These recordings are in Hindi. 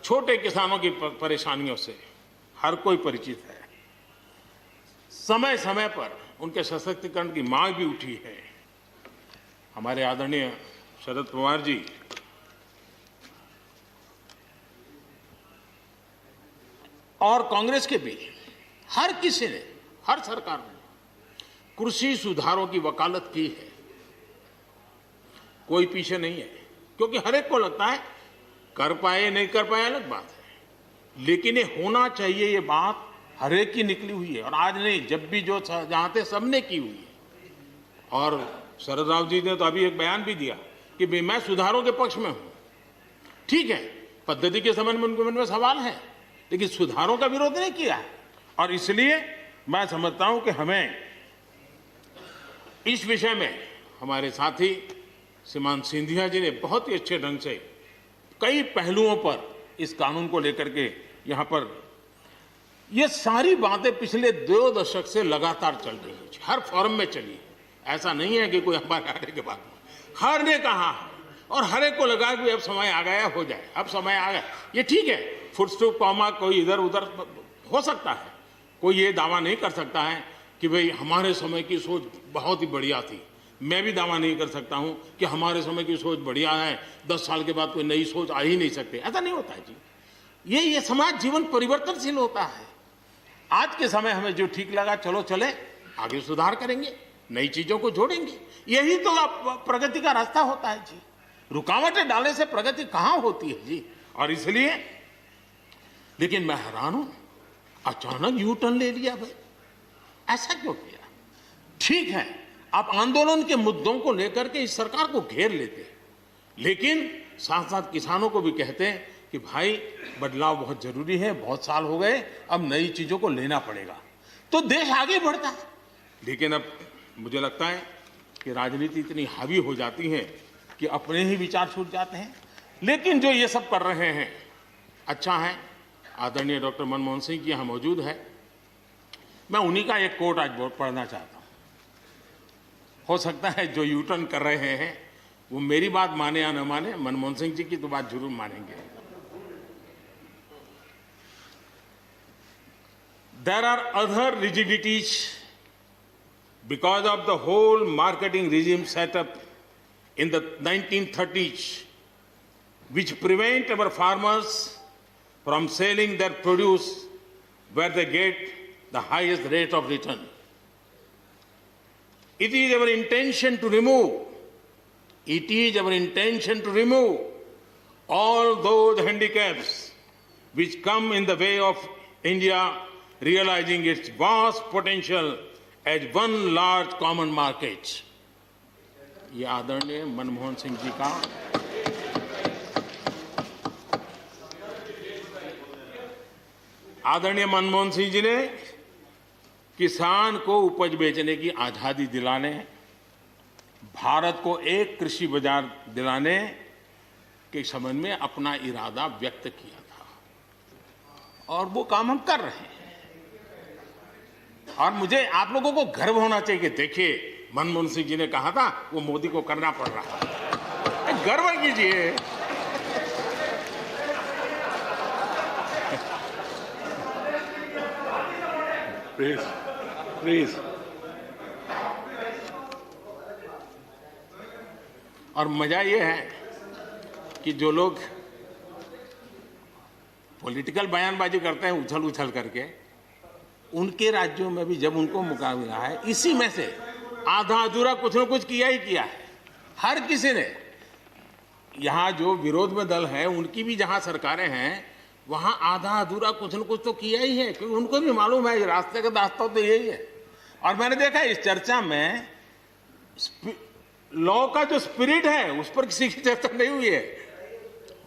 छोटे किसानों की परेशानियों से हर कोई परिचित है। समय समय पर उनके सशक्तिकरण की मांग भी उठी है। हमारे आदरणीय शरद पवार जी और कांग्रेस के भी हर किसी ने, हर सरकार ने कृषि सुधारों की वकालत की है। कोई पीछे नहीं है, क्योंकि हर एक को लगता है कर पाए नहीं कर पाए अलग बात है, लेकिन ये होना चाहिए, ये बात हर एक की निकली हुई है। और आज नहीं, जब भी जो जहां थे सबने की हुई है। और शरद राव जी ने तो अभी एक बयान भी दिया कि भाई मैं सुधारों के पक्ष में हूं। ठीक है, पद्धति के संबंध में उनके मन में सवाल है, लेकिन सुधारों का विरोध नहीं किया है। और इसलिए मैं समझता हूं कि हमें इस विषय में हमारे साथी श्रीमान सिंधिया जी ने बहुत ही अच्छे ढंग से कई पहलुओं पर इस कानून को लेकर के यहां पर ये सारी बातें पिछले 2 दशक से लगातार चल रही है, हर फोरम में चली है। ऐसा नहीं है कि कोई हमारे आने के बाद हर ने कहा है और हर एक को लगा कि अब समय आ गया, हो जाए, अब समय आ गया। ये ठीक है, फुल स्टॉप कॉमा कोई इधर उधर हो सकता है, कोई ये दावा नहीं कर सकता है कि भाई हमारे समय की सोच बहुत ही बढ़िया थी। मैं भी दावा नहीं कर सकता हूं कि हमारे समय की सोच बढ़िया है, 10 साल के बाद कोई नई सोच आ ही नहीं सकती। ऐसा नहीं होता है जी। ये समाज जीवन परिवर्तनशील होता है। आज के समय हमें जो ठीक लगा चलो चले, आगे सुधार करेंगे, नई चीजों को जोड़ेंगे। यही तो प्रगति का रास्ता होता है जी। रुकावटें डालने से प्रगति कहां होती है जी। और इसलिए, लेकिन मैं हैरान हूं, अचानक यू टर्न ले लिया भाई, ऐसा क्यों किया? ठीक है, आप आंदोलन के मुद्दों को लेकर के इस सरकार को घेर लेते हैं, लेकिन साथ साथ किसानों को भी कहते हैं कि भाई बदलाव बहुत जरूरी है, बहुत साल हो गए, अब नई चीजों को लेना पड़ेगा, तो देश आगे बढ़ता है। लेकिन अब मुझे लगता है कि राजनीति इतनी हावी हो जाती है कि अपने ही विचार छूट जाते हैं। लेकिन जो ये सब कर रहे हैं अच्छा है। आदरणीय डॉक्टर मनमोहन सिंह जी यहाँ मौजूद है, मैं उन्हीं का एक कोट आज पढ़ना चाहता हूँ। हो सकता है जो यू टर्न कर रहे हैं वो मेरी बात माने या न माने, मनमोहन सिंह जी की तो बात जरूर मानेंगे। There are other rigidities because of the whole marketing regime set up in the 1930s, which prevent our farmers from selling their produce where they get the highest rate of return. It is our intention to remove all those handicaps which come in the way of India realizing its vast potential as one large common market. ये आदरणीय मनमोहन सिंह जी का आदरणीय मनमोहन सिंह जी ने किसान को उपज बेचने की आजादी दिलाने, भारत को एक कृषि बाजार दिलाने के संबंध में अपना इरादा व्यक्त किया था और वो काम हम कर रहे हैं। और मुझे आप लोगों को गर्व होना चाहिए कि देखिए मनमोहन सिंह जी ने कहा था वो मोदी को करना पड़ रहा है, गर्व कीजिए। प्लीज। और मजा ये है कि जो लोग पॉलिटिकल बयानबाजी करते हैं उछल उछल करके, उनके राज्यों में भी जब उनको मौका मिला है, इसी में से आधा अधूरा कुछ न कुछ किया ही किया है हर किसी ने। यहां जो विरोध में दल है उनकी भी जहां सरकारें हैं वहां आधा अधूरा कुछ न कुछ तो किया ही है, क्योंकि उनको भी मालूम है रास्ते का रास्ता तो यही है। और मैंने देखा इस चर्चा में लॉ का जो स्पिरिट है उस पर किसी की चर्चा नहीं हुई है।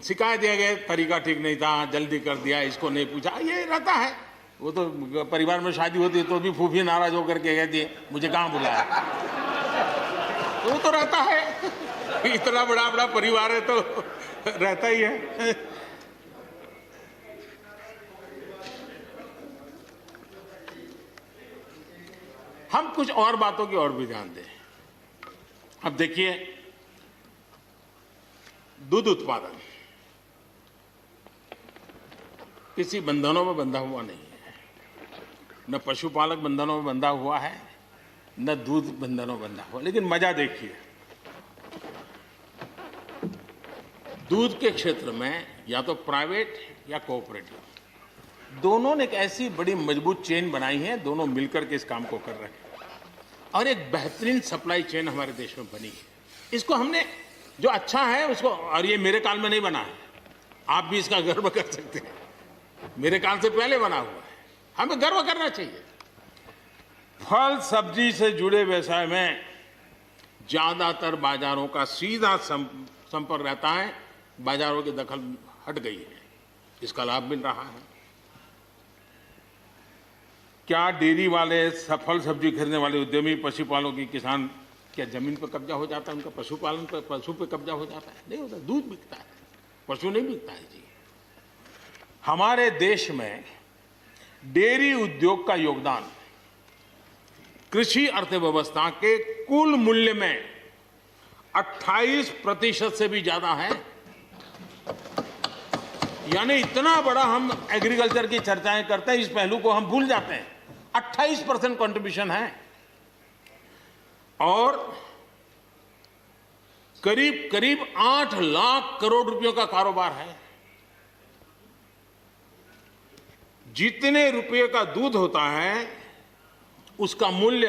शिकायत दिया गया तरीका ठीक नहीं था, जल्दी कर दिया, इसको नहीं पूछा, ये रहता है। वो तो परिवार में शादी होती है तो भी फूफी नाराज होकर के कहती है मुझे कहाँ बुलाया, तो वो तो रहता है। इतना बड़ा बड़ा परिवार है तो रहता ही है। हम कुछ और बातों की ओर भी ध्यान दें। अब देखिए, दूध उत्पादन, किसी बंधनों में बंधा हुआ नहीं है, न पशुपालक बंधनों में बंधा हुआ है, न दूध बंधनों में बंधा हुआ। लेकिन मजा देखिए, दूध के क्षेत्र में या तो प्राइवेट या कोऑपरेटिव, दोनों ने एक ऐसी बड़ी मजबूत चेन बनाई है, दोनों मिलकर के इस काम को कर रहे हैं और एक बेहतरीन सप्लाई चेन हमारे देश में बनी है। इसको हमने जो अच्छा है उसको, और ये मेरे काल में नहीं बना है, आप भी इसका गर्व कर सकते हैं, मेरे काल से पहले बना हुआ है, हमें गर्व करना चाहिए। फल सब्जी से जुड़े व्यवसाय में ज्यादातर बाजारों का सीधा संपर्क रहता है, बाजारों की दखल हट गई है, इसका लाभ मिल रहा है। क्या डेयरी वाले, फल सब्जी खरीदने वाले उद्यमी, पशुपालकों की किसान, क्या जमीन पर कब्जा हो जाता है उनका? पशुपालन पर, पशु पे कब्जा हो जाता है? नहीं होता, दूध बिकता है, पशु नहीं बिकता है जी। हमारे देश में डेयरी उद्योग का योगदान कृषि अर्थव्यवस्था के कुल मूल्य में 28% से भी ज्यादा है। यानी इतना बड़ा हम एग्रीकल्चर की चर्चाएं करते हैं, इस पहलू को हम भूल जाते हैं। 28% कंट्रीब्यूशन है और करीब करीब 8 लाख करोड़ रुपयों का कारोबार है। जितने रुपये का दूध होता है उसका मूल्य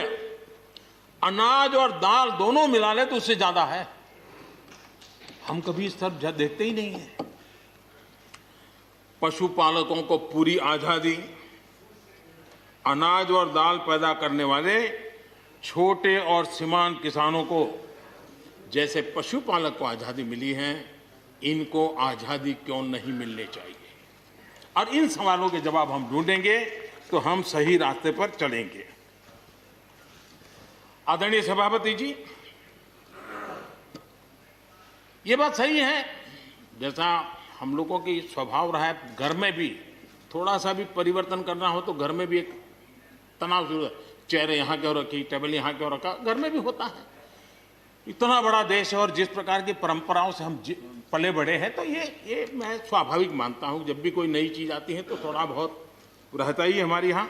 अनाज और दाल दोनों मिला ले तो उससे ज्यादा है। हम कभी इस तरफ देखते ही नहीं है। पशुपालकों को पूरी आजादी, अनाज और दाल पैदा करने वाले छोटे और सीमांत किसानों को जैसे पशुपालक को आजादी मिली है, इनको आजादी क्यों नहीं मिलनी चाहिए? और इन सवालों के जवाब हम ढूंढेंगे तो हम सही रास्ते पर चलेंगे। आदरणीय सभापति जी, ये बात सही है, जैसा हम लोगों की स्वभाव रहा है, घर में भी थोड़ा सा भी परिवर्तन करना हो तो घर में भी एक तनाव शुरू है। चेयर यहाँ क्यों रखी, टेबल यहाँ क्यों रखा, घर में भी होता है। इतना बड़ा देश है और जिस प्रकार की परंपराओं से हम पले बढ़े हैं, तो ये मैं स्वाभाविक मानता हूँ। जब भी कोई नई चीज आती है तो थोड़ा बहुत रहता ही है हमारे यहाँ,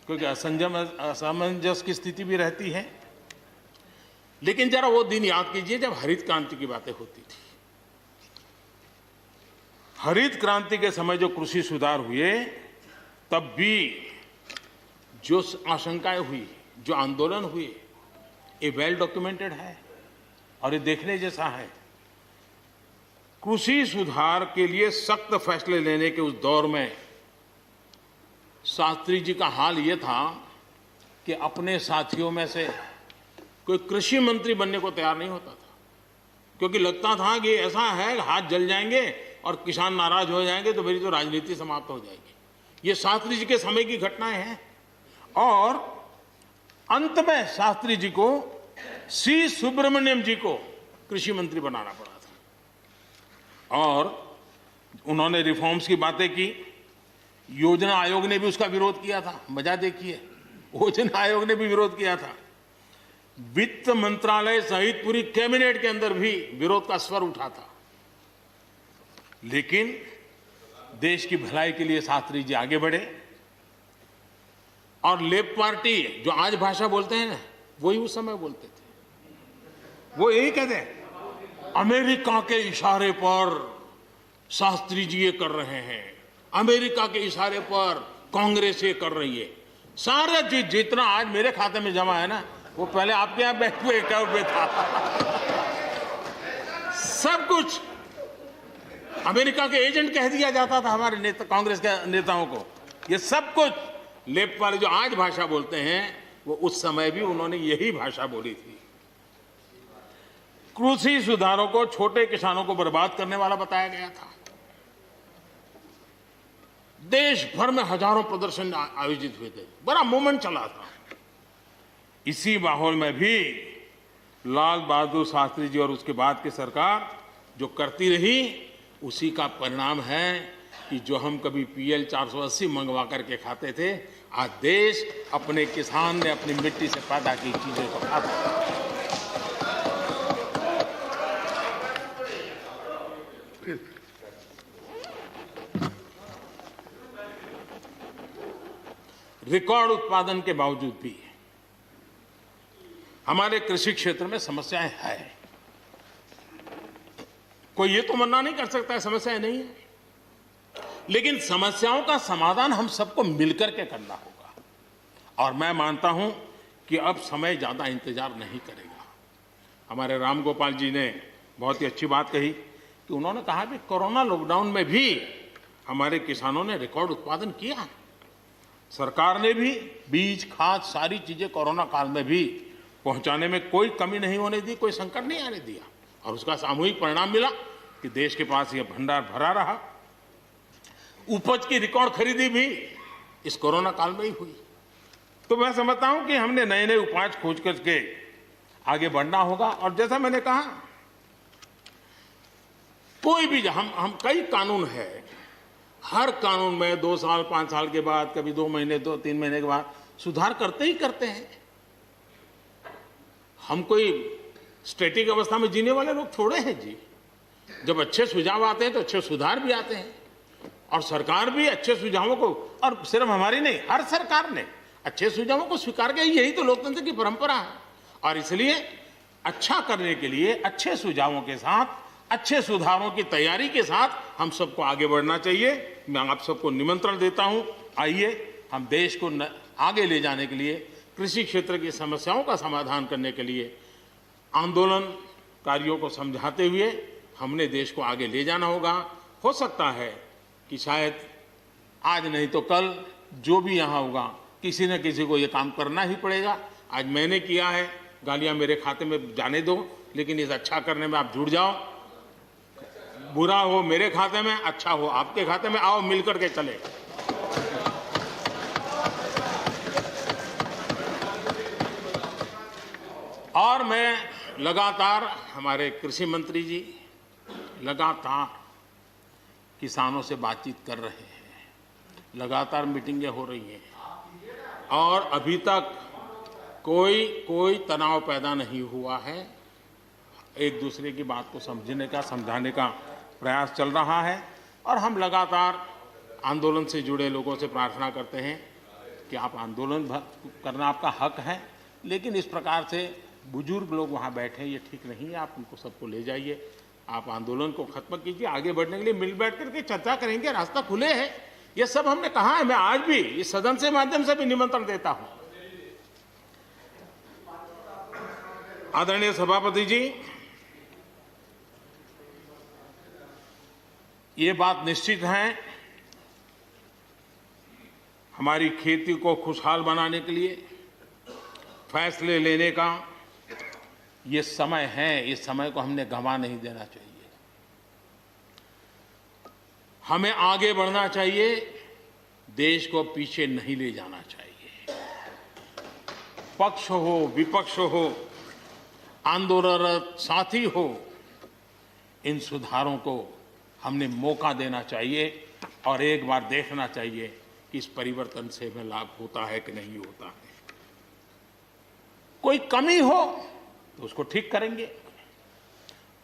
क्योंकि असमंजस की स्थिति भी रहती है। लेकिन जरा वो दिन याद कीजिए जब हरित क्रांति की बातें होती थी। हरित क्रांति के समय जो कृषि सुधार हुए, तब भी जो आशंकाएं हुई, जो आंदोलन हुए, ये वेल डॉक्यूमेंटेड है और ये देखने जैसा है। कृषि सुधार के लिए सख्त फैसले लेने के उस दौर में शास्त्री जी का हाल ये था कि अपने साथियों में से कोई कृषि मंत्री बनने को तैयार नहीं होता था, क्योंकि लगता था कि ऐसा है हाथ जल जाएंगे और किसान नाराज हो जाएंगे तो मेरी तो राजनीति समाप्त हो जाएगी। ये शास्त्री जी के समय की घटनाएं हैं। और अंत में शास्त्री जी को, सी सुब्रमण्यम जी को कृषि मंत्री बनाना पड़ा था और उन्होंने रिफॉर्म्स की बातें की। योजना आयोग ने भी उसका विरोध किया था। मजा देखिए, योजना आयोग ने भी विरोध किया था। वित्त मंत्रालय सहित पूरी कैबिनेट के अंदर भी विरोध का स्वर उठा था। लेकिन देश की भलाई के लिए शास्त्री जी आगे बढ़े और लेफ्ट पार्टी जो आज भाषा बोलते हैं ना, वही उस समय बोलते थे। वो यही कहते हैं, अमेरिका के इशारे पर शास्त्री जी ये कर रहे हैं, अमेरिका के इशारे पर कांग्रेस ये कर रही है। सारा चीज जितना आज मेरे खाते में जमा है ना, वो पहले आपके यहाँ बैंक में अकाउंट में था। सब कुछ अमेरिका के एजेंट कह दिया जाता था हमारे नेता, कांग्रेस के नेताओं को। ये सब कुछ लेफ्ट वाले जो आज भाषा बोलते हैं, वो उस समय भी उन्होंने यही भाषा बोली थी। कृषि सुधारों को छोटे किसानों को बर्बाद करने वाला बताया गया था। देश भर में हजारों प्रदर्शन आयोजित हुए थे, बड़ा मूवमेंट चला था। इसी माहौल में भी लाल बहादुर शास्त्री जी और उसके बाद की सरकार जो करती रही, उसी का परिणाम है कि जो हम कभी PL 480 मंगवा करके खाते थे, आज देश अपने किसान ने अपनी मिट्टी से पैदा की चीजों को खाता है। रिकॉर्ड उत्पादन के बावजूद भी हमारे कृषि क्षेत्र में समस्याएं हैं। कोई ये तो मना नहीं कर सकता है समस्याएं नहीं है, लेकिन समस्याओं का समाधान हम सबको मिलकर के करना होगा। और मैं मानता हूं कि अब समय ज्यादा इंतजार नहीं करेगा। हमारे राम गोपाल जी ने बहुत ही अच्छी बात कही कि उन्होंने कहा कि कोरोना लॉकडाउन में भी हमारे किसानों ने रिकॉर्ड उत्पादन किया। सरकार ने भी बीज, खाद, सारी चीजें कोरोना काल में भी पहुंचाने में कोई कमी नहीं होने दी, कोई संकट नहीं आने दिया, और उसका सामूहिक परिणाम मिला कि देश के पास यह भंडार भरा रहा। उपज की रिकॉर्ड खरीदी भी इस कोरोना काल में ही हुई। तो मैं समझता हूं कि हमने नए नए उपाय खोज करके आगे बढ़ना होगा। और जैसा मैंने कहा, कोई भी हम कई कानून है, हर कानून में 2 साल 5 साल के बाद, कभी 2 महीने 2-3 महीने के बाद सुधार करते ही करते हैं। हम कोई स्टैटिक अवस्था में जीने वाले लोग थोड़े हैं जी। जब अच्छे सुझाव आते हैं तो अच्छे सुधार भी आते हैं, और सरकार भी अच्छे सुझावों को, और सिर्फ हमारी नहीं, हर सरकार ने अच्छे सुझावों को स्वीकार किया। यही तो लोकतंत्र की परंपरा है। और इसलिए अच्छा करने के लिए अच्छे सुझावों के साथ, अच्छे सुधारों की तैयारी के साथ हम सबको आगे बढ़ना चाहिए। मैं आप सबको निमंत्रण देता हूं, आइए हम देश को आगे ले जाने के लिए, कृषि क्षेत्र की समस्याओं का समाधान करने के लिए आंदोलनकारियों को समझाते हुए हमने देश को आगे ले जाना होगा। हो सकता है कि शायद आज नहीं तो कल जो भी यहाँ होगा, किसी न किसी को ये काम करना ही पड़ेगा। आज मैंने किया है, गालियाँ मेरे खाते में जाने दो, लेकिन इस अच्छा करने में आप जुड़ जाओ। बुरा हो मेरे खाते में, अच्छा हो आपके खाते में, आओ मिलकर के चले। और मैं लगातार, हमारे कृषि मंत्री जी लगातार किसानों से बातचीत कर रहे हैं, लगातार मीटिंगें हो रही हैं, और अभी तक कोई तनाव पैदा नहीं हुआ है। एक दूसरे की बात को समझने का, समझाने का प्रयास चल रहा है। और हम लगातार आंदोलन से जुड़े लोगों से प्रार्थना करते हैं कि आप आंदोलन करना आपका हक है, लेकिन इस प्रकार से बुजुर्ग लोग वहाँ बैठे, ये ठीक नहीं है। आप उनको सबको ले जाइए, आप आंदोलन को खत्म कीजिए। आगे बढ़ने के लिए मिल बैठ करके चर्चा करेंगे, रास्ता खुले है। ये सब हमने कहा है। मैं आज भी इस सदन से माध्यम से भी निमंत्रण देता हूं। आदरणीय सभापति जी, ये बात निश्चित है, हमारी खेती को खुशहाल बनाने के लिए फैसले लेने का ये समय है। इस समय को हमने गंवा नहीं देना चाहिए। हमें आगे बढ़ना चाहिए, देश को पीछे नहीं ले जाना चाहिए। पक्ष हो, विपक्ष हो, आंदोलनरत साथी हो, इन सुधारों को हमने मौका देना चाहिए और एक बार देखना चाहिए कि इस परिवर्तन से हमें लाभ होता है कि नहीं होता है। कोई कमी हो तो उसको ठीक करेंगे,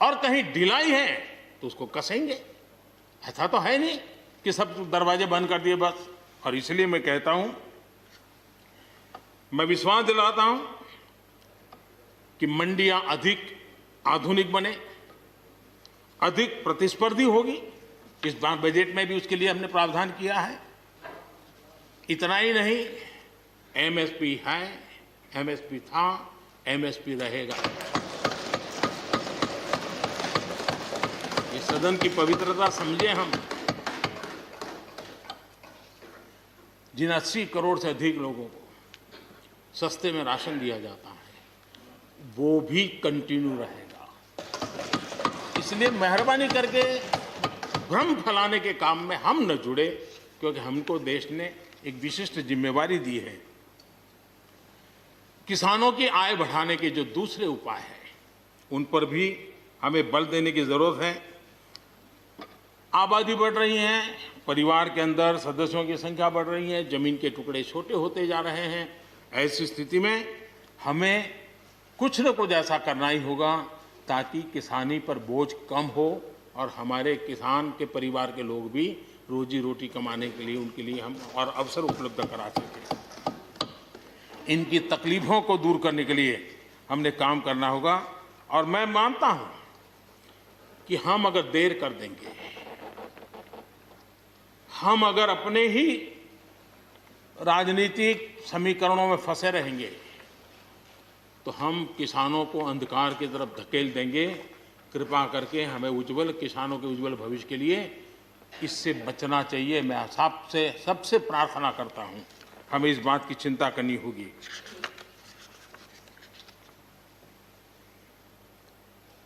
और कहीं ढिलाई है तो उसको कसेंगे। ऐसा तो है नहीं कि सब दरवाजे बंद कर दिए बस। और इसलिए मैं कहता हूं, मैं विश्वास दिलाता हूं कि मंडियां अधिक आधुनिक बने, अधिक प्रतिस्पर्धी होगी। इस बार बजट में भी उसके लिए हमने प्रावधान किया है। इतना ही नहीं, एमएसपी है, एमएसपी था, एमएसपी रहेगा। ये सदन की पवित्रता समझे हम। जिन 80 करोड़ से अधिक लोगों को सस्ते में राशन दिया जाता है, वो भी कंटिन्यू रहेगा। इसलिए मेहरबानी करके भ्रम फैलाने के काम में हम न जुड़े, क्योंकि हमको देश ने एक विशिष्ट जिम्मेवारी दी है। किसानों की आय बढ़ाने के जो दूसरे उपाय हैं, उन पर भी हमें बल देने की जरूरत है। आबादी बढ़ रही है, परिवार के अंदर सदस्यों की संख्या बढ़ रही है, जमीन के टुकड़े छोटे होते जा रहे हैं। ऐसी स्थिति में हमें कुछ न कुछ ऐसा करना ही होगा ताकि किसानी पर बोझ कम हो और हमारे किसान के परिवार के लोग भी रोजी रोटी कमाने के लिए, उनके लिए हम और अवसर उपलब्ध करा सकें। इनकी तकलीफों को दूर करने के लिए हमने काम करना होगा। और मैं मानता हूं कि हम अगर देर कर देंगे, हम अगर अपने ही राजनीतिक समीकरणों में फंसे रहेंगे, तो हम किसानों को अंधकार की तरफ धकेल देंगे। कृपा करके हमें किसानों के उज्जवल भविष्य के लिए इससे बचना चाहिए। मैं सबसे प्रार्थना करता हूं, हमें इस बात की चिंता करनी होगी।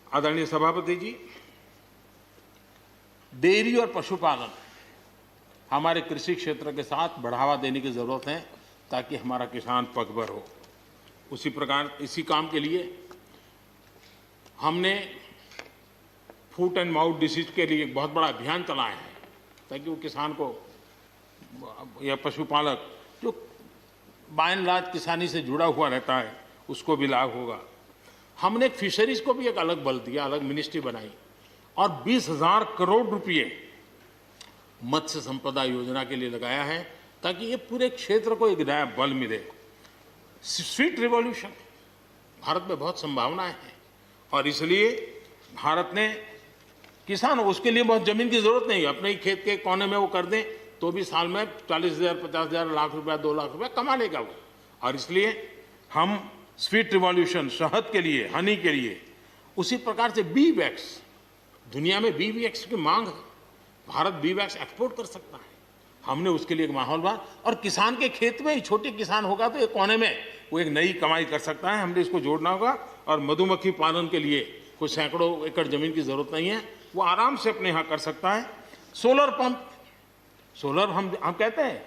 आदरणीय सभापति जी, डेयरी और पशुपालन हमारे कृषि क्षेत्र के साथ बढ़ावा देने की जरूरत है, ताकि हमारा किसान पगभर हो। उसी प्रकार इसी काम के लिए हमने फूट एंड माउथ डिसीज के लिए एक बहुत बड़ा अभियान चलाया है, ताकि वो किसान को या पशुपालक जो बाय एंड लार्ज किसानी से जुड़ा हुआ रहता है, उसको भी लाभ होगा। हमने फिशरीज को भी एक अलग बल दिया, अलग मिनिस्ट्री बनाई और 20,000 करोड़ रुपए मत्स्य संपदा योजना के लिए लगाया है, ताकि ये पूरे क्षेत्र को एक नया बल मिले। स्वीट रिवॉल्यूशन, भारत में बहुत संभावनाएं हैं और इसलिए भारत ने किसान, उसके लिए बहुत जमीन की जरूरत नहीं है, अपने ही खेत के कोने में वो कर दें तो भी साल में 40,000, 50,000, लाख रुपया, 2 लाख रुपया कमा लेगा वो। और इसलिए हम स्वीट रिवॉल्यूशन, शहद के लिए, हनी के लिए, उसी प्रकार से बी वैक्स, दुनिया में बी वैक्स की मांग है, भारत बी वैक्स एक्सपोर्ट कर सकता है। हमने उसके लिए एक माहौल बना और किसान के खेत में ही छोटे किसान होगा तो एक कोने में वो एक नई कमाई कर सकता है। हमने इसको जोड़ना होगा। और मधुमक्खी पालन के लिए कोई सैकड़ों एकड़ जमीन की जरूरत नहीं है, वो आराम से अपने यहाँ कर सकता है। सोलर पंप, सोलर हम कहते हैं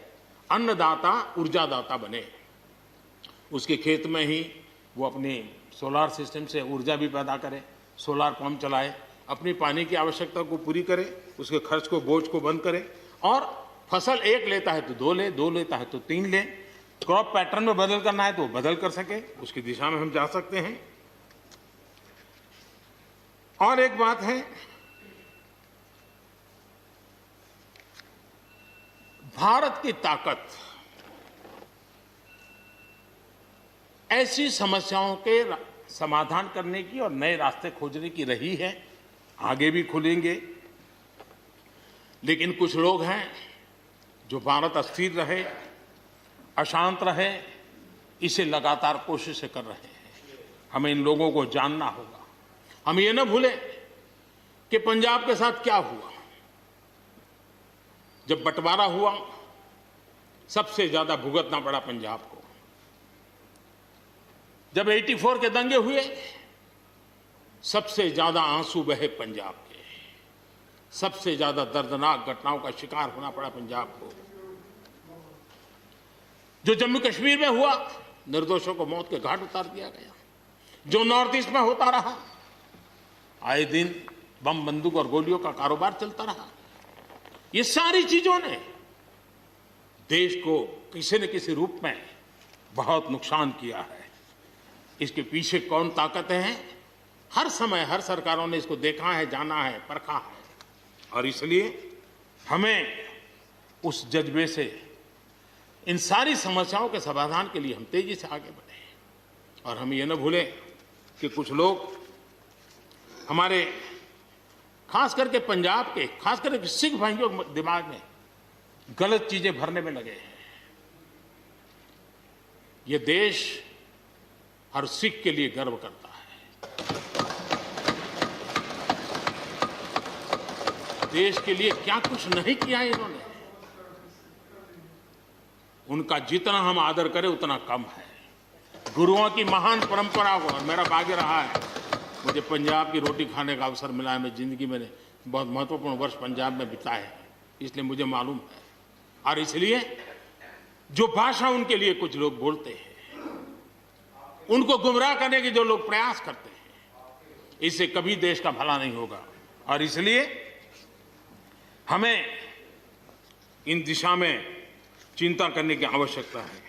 अन्नदाता ऊर्जादाता बने, उसके खेत में ही वो अपनी सोलार सिस्टम से ऊर्जा भी पैदा करे, सोलार पंप चलाए, अपनी पानी की आवश्यकता को पूरी करे, उसके खर्च को, बोझ को बंद करे और फसल एक लेता है तो 2 ले, 2 लेता है तो 3 ले। क्रॉप पैटर्न में बदल करना है तो बदल कर सके, उसकी दिशा में हम जा सकते हैं। और एक बात है, भारत की ताकत ऐसी समस्याओं के समाधान करने की और नए रास्ते खोजने की रही है, आगे भी खुलेंगे। लेकिन कुछ लोग हैं जो भारत अस्थिर रहे, अशांत रहे, इसे लगातार कोशिशें कर रहे हैं। हमें इन लोगों को जानना होगा। हम ये न भूलें कि पंजाब के साथ क्या हुआ। जब बंटवारा हुआ, सबसे ज्यादा भुगतना पड़ा पंजाब को। जब 84 के दंगे हुए, सबसे ज्यादा आंसू बहे पंजाब के, सबसे ज्यादा दर्दनाक घटनाओं का शिकार होना पड़ा पंजाब को। जो जम्मू कश्मीर में हुआ, निर्दोषों को मौत के घाट उतार दिया गया। जो नॉर्थ ईस्ट में होता रहा, आए दिन बम, बंदूक और गोलियों का कारोबार चलता रहा। ये सारी चीजों ने देश को किसी न किसी रूप में बहुत नुकसान किया है। इसके पीछे कौन ताकतें हैं, हर समय हर सरकारों ने इसको देखा है, जाना है, परखा है। और इसलिए हमें उस जज्बे से इन सारी समस्याओं के समाधान के लिए हम तेजी से आगे बढ़े। और हम ये न भूलें कि कुछ लोग हमारे, खास करके पंजाब के, खास करके सिख भाइयों के दिमाग में गलत चीजें भरने में लगे हैं। ये देश हर सिख के लिए गर्व करता है। देश के लिए क्या कुछ नहीं किया इन्होंने, उनका जितना हम आदर करें उतना कम है। गुरुओं की महान परंपरा को, और मेरा भाग्य रहा है मुझे पंजाब की रोटी खाने का अवसर मिला है। मैं जिंदगी में बहुत महत्वपूर्ण वर्ष पंजाब में बिताए हैं, इसलिए मुझे मालूम है। और इसलिए जो भाषा उनके लिए कुछ लोग बोलते हैं, उनको गुमराह करने के जो लोग प्रयास करते हैं, इससे कभी देश का भला नहीं होगा। और इसलिए हमें इन दिशा में चिंता करने की आवश्यकता है।